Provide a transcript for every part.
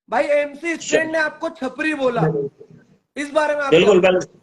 भाई MC stand ने आपको छपरी बोला, इस बारे में आप क्या बिल्कुल बोल-। बिल्कुल।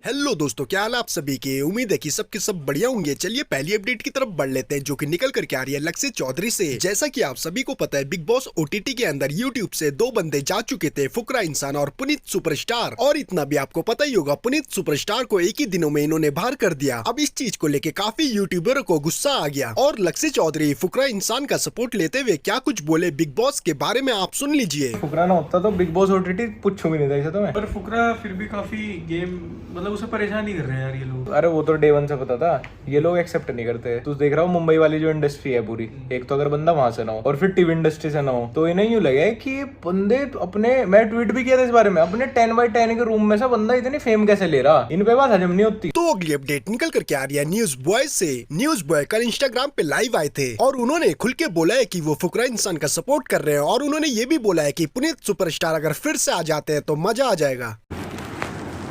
हेलो दोस्तों, क्या हाल है आप सभी के। उम्मीद है कि सबके सब बढ़िया होंगे। चलिए पहली अपडेट की तरफ बढ़ लेते हैं, जो कि निकल करके आ रही है लक्ष्य चौधरी से। जैसा कि आप सभी को पता है, बिग बॉस ओटीटी के अंदर यूट्यूब से दो बंदे जा चुके थे, फुकरा इंसान और पुनीत सुपरस्टार। और इतना भी आपको पता ही होगा, पुनीत सुपरस्टार को एक ही दिनों में इन्होंने बाहर कर दिया। अब इस चीज को लेके काफी यूट्यूबरों को गुस्सा आ गया और लक्ष्य चौधरी फुकरा इंसान का सपोर्ट लेते हुए क्या कुछ बोले बिग बॉस के बारे में आप सुन लीजिए। फुकरा ना होता तो बिग बॉस ओटीटी पूछू भी नहीं था इसे तो मैं। पर फुकरा फिर भी काफी गेम मतलब उसे परेशान नहीं कर रहे यार ये लोग। अरे वो तो डे वन से पता था, ये लोग एक्सेप्ट नहीं करते। तू देख रहा हो मुंबई वाली जो इंडस्ट्री है पूरी, एक तो अगर बंदा वहां से ना हो और फिर टीवी इंडस्ट्री से ना हो, तो इन्हें यूं लगे कि ये बंदे अपने, मैं ट्वीट भी किया था इस बारे में, अपने 10x10 के रूम में से बंदा इतनी फेम कैसे ले रहा, इन पे बात हजम नहीं होती। तो अगली अपडेट निकल करके आ रही है न्यूज बॉय से। न्यूज बॉय कल इंस्टाग्राम पे लाइव आए थे और उन्होंने खुल के बोला है कि वो फुकरा इंसान का सपोर्ट कर रहे हैं। और उन्होंने ये भी बोला है कि पुनीत सुपरस्टार अगर फिर से आ जाते हैं तो मजा आ जाएगा।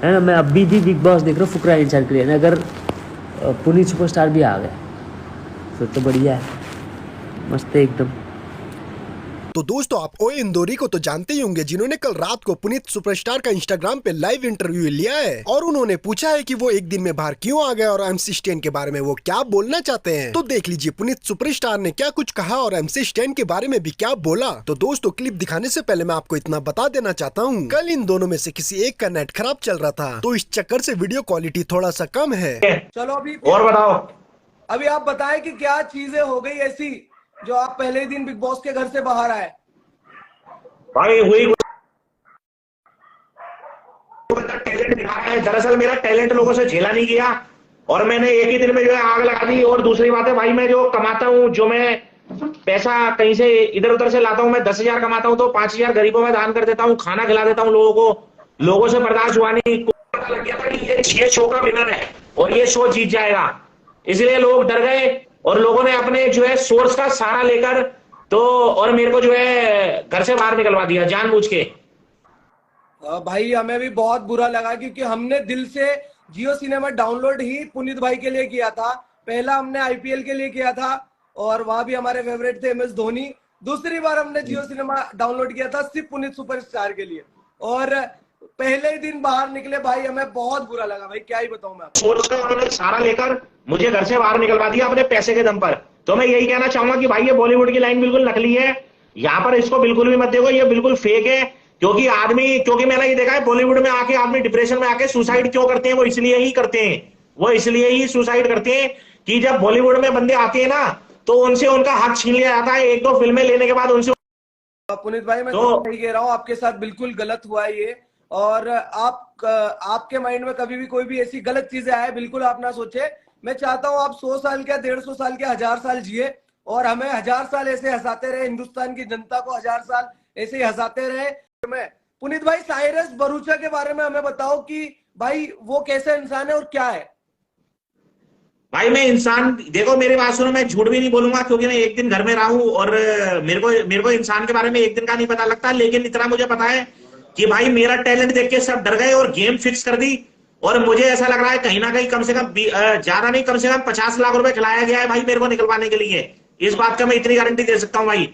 है ना। मैं अभी भी बिग बॉस देख रहा हूँ फुकरा इंसान के लिए। अगर पुनीत सुपरस्टार भी आ गया फिर तो बढ़िया है, मस्त है एकदम। तो दोस्तों, आप ओए इंदौरी को तो जानते ही होंगे, जिन्होंने कल रात को पुनीत सुपरस्टार का इंस्टाग्राम पे लाइव इंटरव्यू लिया है और उन्होंने पूछा है कि वो एक दिन में बाहर क्यों आ गए और एमसी स्टैन के बारे में वो क्या बोलना चाहते हैं। तो देख लीजिए पुनीत सुपरस्टार ने क्या कुछ कहा और एमसी स्टैन के बारे में भी क्या बोला। तो दोस्तों, क्लिप दिखाने से पहले मैं आपको इतना बता देना चाहता हूँ, कल इन दोनों में से किसी एक का नेट खराब चल रहा था, तो इस चक्कर से वीडियो क्वालिटी थोड़ा सा कम है। चलो अभी और बताओ। अभी आप बताएं कि क्या चीजें हो गई ऐसी जो आप पहले ही दिन बिग बॉस के घर से बाहर आए। भाई हुई टैलेंट दिखाया है, दरअसल मेरा टैलेंट लोगों से झेला नहीं गया और मैंने एक ही दिन में जो है आग लगा दी। और दूसरी बात है भाई, मैं जो कमाता हूँ, जो मैं पैसा कहीं से इधर उधर से लाता हूँ, मैं 10,000 कमाता हूँ तो 5,000 गरीबों में दान कर देता हूँ, खाना खिला देता हूँ लोगों को। लोगों से बर्दाश्त हुआ नहीं, पता लग गया था कि ये शो का विनर है और ये शो जीत जाएगा, इसलिए लोग डर गए और लोगों ने अपने जो है सोर्स का सहारा लेकर तो और मेरे को जो है घर से बाहर निकलवा दिया जानबूझ के। भाई हमें भी बहुत बुरा लगा क्योंकि हमने दिल से जियो सिनेमा डाउनलोड ही पुनीत भाई के लिए किया था। पहला हमने आईपीएल के लिए किया था और वहां भी हमारे फेवरेट थे एमएस धोनी। दूसरी बार हमने जियो सिनेमा डाउनलोड किया था सिर्फ पुनीत सुपरस्टार के लिए और पहले ही दिन बाहर निकले भाई, हमें बहुत बुरा लगा भाई, क्या ही बताऊं मैं। सोर्स का उन्होंने सहारा लेकर मुझे घर से बाहर निकलवा दिया अपने पैसे के दम पर। तो मैं यही कहना चाहूंगा कि भाई ये बॉलीवुड की लाइन बिल्कुल नकली है, यहाँ पर इसको बिल्कुल भी मत देखो, ये बिल्कुल फेक है। क्योंकि मैंने ये देखा है बॉलीवुड में आके आदमी डिप्रेशन में आके सुसाइड क्यों करते हैं, वो इसलिए ही करते हैं, वो इसलिए ही सुसाइड करते हैं कि जब बॉलीवुड में बंदे आते हैं ना तो उनसे उनका हक छीन लिया जाता है। एक दो फिल्में लेने के बाद उनसे। पुनीत भाई मैं तो सही कह रहा हूँ, आपके साथ बिल्कुल गलत हुआ है ये। और आपके माइंड में कभी भी कोई भी ऐसी गलत चीजें आए बिल्कुल आप ना सोचे। मैं चाहता हूँ आप 100 साल के 150 साल के 1000 साल जिए और हमें 1000 साल ऐसे हंसाते रहे, हिंदुस्तान की जनता को 1000 साल ऐसे ही हंसाते रहे। मैं पुनीत भाई साइरस भरूचा के बारे में हमें बताओ कि भाई वो कैसा इंसान है और क्या है। भाई मैं इंसान, देखो मेरी बात सुनो, मैं झूठ भी नहीं बोलूंगा क्योंकि मैं एक दिन घर में रहा हूं और मेरे को इंसान के बारे में एक दिन का नहीं पता लगता। लेकिन इतना मुझे पता है कि भाई मेरा टैलेंट देख के सब डर गए और गेम फिक्स कर दी। और मुझे ऐसा लग रहा है कहीं ना कहीं कम से कम ज्यादा नहीं, कम से कम 50 लाख रुपए खिलाया गया है भाई मेरे को निकलवाने के लिए। इस बात का मैं इतनी गारंटी दे सकता हूँ भाई,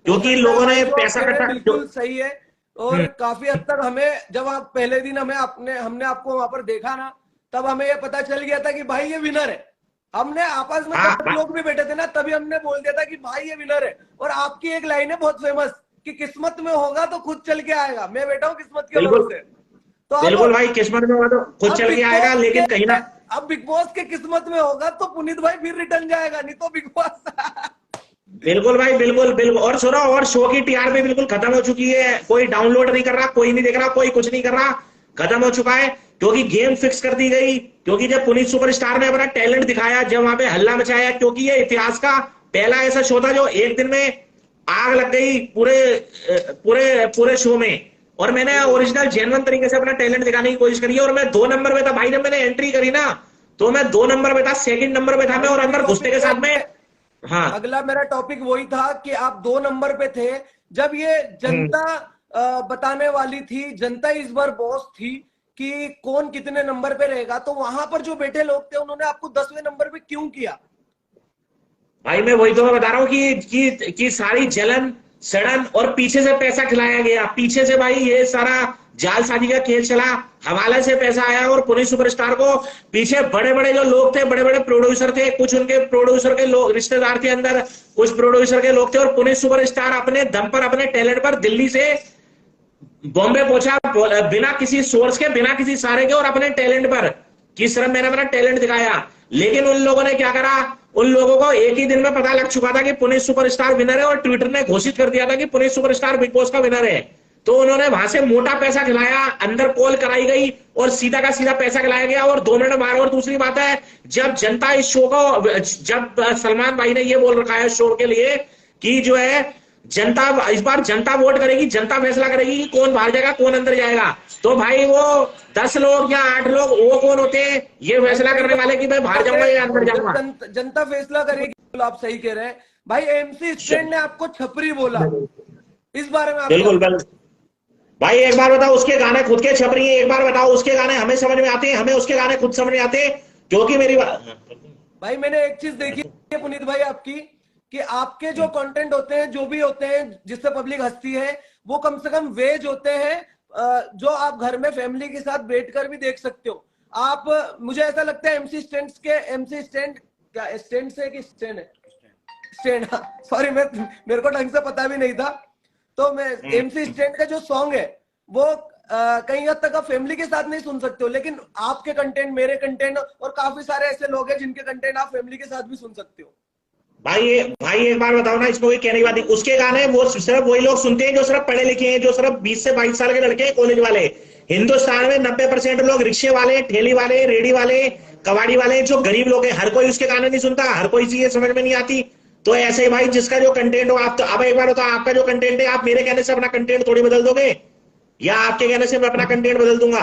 क्योंकि लोगों ने पैसा कटा। बिल्कुल सही है। और काफी हद तक हमें, जब आप पहले दिन हमने आपको वहां पर देखा ना, तब हमें ये पता चल गया था कि भाई ये विनर है। हमने आपस में जब लोग भी बैठे थे ना, तभी हमने बोल दिया था कि भाई ये विनर है। और आपकी एक लाइन है बहुत फेमस कि किस्मत में होगा तो खुद चल के आएगा। मैं बैठा हूँ किस्मत के भरोसे। तो बिल्कुल भाई, किस्मत में होगा तो खुद चल के आएगा, लेकिन कहीं ना अब बिग बॉस के किस्मत में होगा तो पुनीत भाई फिर रिटर्न जाएगा, नहीं तो बिग बॉस बिल्कुल भाई, बिल्कुल बिल्कुल। और सुनो, और शो की टीआरपी बिल्कुल खत्म हो चुकी है, कोई डाउनलोड नहीं कर रहा, कोई नहीं देख रहा, कोई कुछ नहीं कर रहा, खत्म हो चुका है क्योंकि गेम फिक्स कर दी गई। क्योंकि जब पुनीत सुपरस्टार ने अपना टैलेंट दिखाया, जब वहां पे हल्ला मचाया, क्योंकि ये इतिहास का पहला ऐसा शो था जो एक दिन में आग लग गई पूरे पूरे पूरे शो में। और मैंने ओरिजिनल जेन्युइन तरीके से अपना टैलेंट दिखाने की कोशिश करी है और मैं 2 नंबर पे था भाई। जब मैंने एंट्री करी ना तो मैं 2 नंबर पे था, सेकंड नंबर पे था मैं, और अंदर घुसने के साथ में। हाँ, अगला मेरा टॉपिक वही था कि आप 2 नंबर पे थे जब ये जनता बताने वाली थी, जनता इस बार बॉस थी कि कौन कितने नंबर पे रहेगा। तो वहां पर जो बैठे लोग थे उन्होंने आपको 10वें नंबर पे क्यों किया? भाई मैं वही तो मैं बता रहा हूँ कि सारी जलन, सडन और पीछे से पैसा खिलाया गया, पीछे से भाई ये सारा जालसाजी का खेल चला, हवाले से पैसा आया और पुनीत सुपरस्टार को पीछे बड़े बड़े जो लोग थे, बड़े बड़े प्रोड्यूसर थे, कुछ उनके प्रोड्यूसर के लोग रिश्तेदार थे अंदर, कुछ प्रोड्यूसर के लोग थे, और पुनीत सुपरस्टार अपने दम पर, अपने टैलेंट पर दिल्ली से बॉम्बे पहुंचा बिना किसी सोर्स के, बिना किसी सहारे के, और अपने टैलेंट पर कि सिर्फ मैंने अपना टैलेंट दिखाया। लेकिन उन लोगों ने क्या करा, उन लोगों को एक ही दिन में पता लग चुका था कि पुनीत सुपरस्टार विनर है, और ट्विटर ने घोषित कर दिया था कि पुनीत सुपरस्टार बिग बॉस का विनर है। तो उन्होंने वहां से मोटा पैसा खिलाया, अंदर पोल कराई गई और सीधा का सीधा पैसा खिलाया गया और 2 मिनट मारा। और दूसरी बात है, जब जनता इस शो को, जब सलमान भाई ने ये बोल रखा है शो के लिए कि जो है जनता, इस बार जनता वोट करेगी, जनता फैसला करेगी कि कौन बाहर जाएगा कौन अंदर जाएगा, तो भाई वो 10 लोग या 8 लोग वो कौन होते हैं ये फैसला करने वाले कि मैं बाहर जाऊंगा या अंदर जाऊंगा? जनता फैसला करेगी। आप सही कह रहे हैं भाई। एमसी स्टैंड ने आपको छपरी बोला, इस बारे में बिल्कुल भाई, एक बार बताओ उसके गाने खुद के छपरी हैं, एक बार बताओ उसके गाने हमें समझ में आते हैं, हमें उसके गाने खुद समझ में आते हैं, क्योंकि मेरी भाई मैंने एक चीज देखी है पुनीत भाई आपकी, कि आपके जो कंटेंट होते हैं, जो भी होते हैं जिससे पब्लिक हंसती है, वो कम से कम वेज होते हैं, जो आप घर में फैमिली के साथ बैठकर भी देख सकते हो आप। मुझे ऐसा लगता है एमसी स्टैंड क्या स्टैंड से कि स्टैंड है, स्टैंड, सॉरी मेरे को ढंग से पता भी नहीं था। तो मैं एमसी स्टैंड का जो सॉन्ग है वो कहीं हद तक आप फैमिली के साथ नहीं सुन सकते हो, लेकिन आपके कंटेंट, मेरे कंटेंट और काफी सारे ऐसे लोग हैं जिनके कंटेंट आप फैमिली के साथ भी सुन सकते हो। भाई एक बार बताओ ना, इसमें कोई कहने की बात नहीं। उसके गाने वो सिर्फ वही लोग सुनते हैं जो सिर्फ पढ़े लिखे हैं, जो सिर्फ 20 से 22 साल के लड़के हैं, कॉलेज वाले। हिंदुस्तान में 90% लोग रिक्शे वाले, ठेली वाले, रेडी वाले, कबाड़ी वाले, जो गरीब लोग हैं, हर कोई उसके गाने नहीं सुनता, हर कोई चीजें समझ में नहीं आती। तो ऐसे ही भाई जिसका जो कंटेंट हो, आप तो अब एक बार बताओ, आपका जो कंटेंट है, आप मेरे कहने से अपना कंटेंट थोड़ी बदल दोगे, या आपके कहने से मैं अपना कंटेंट बदल दूंगा?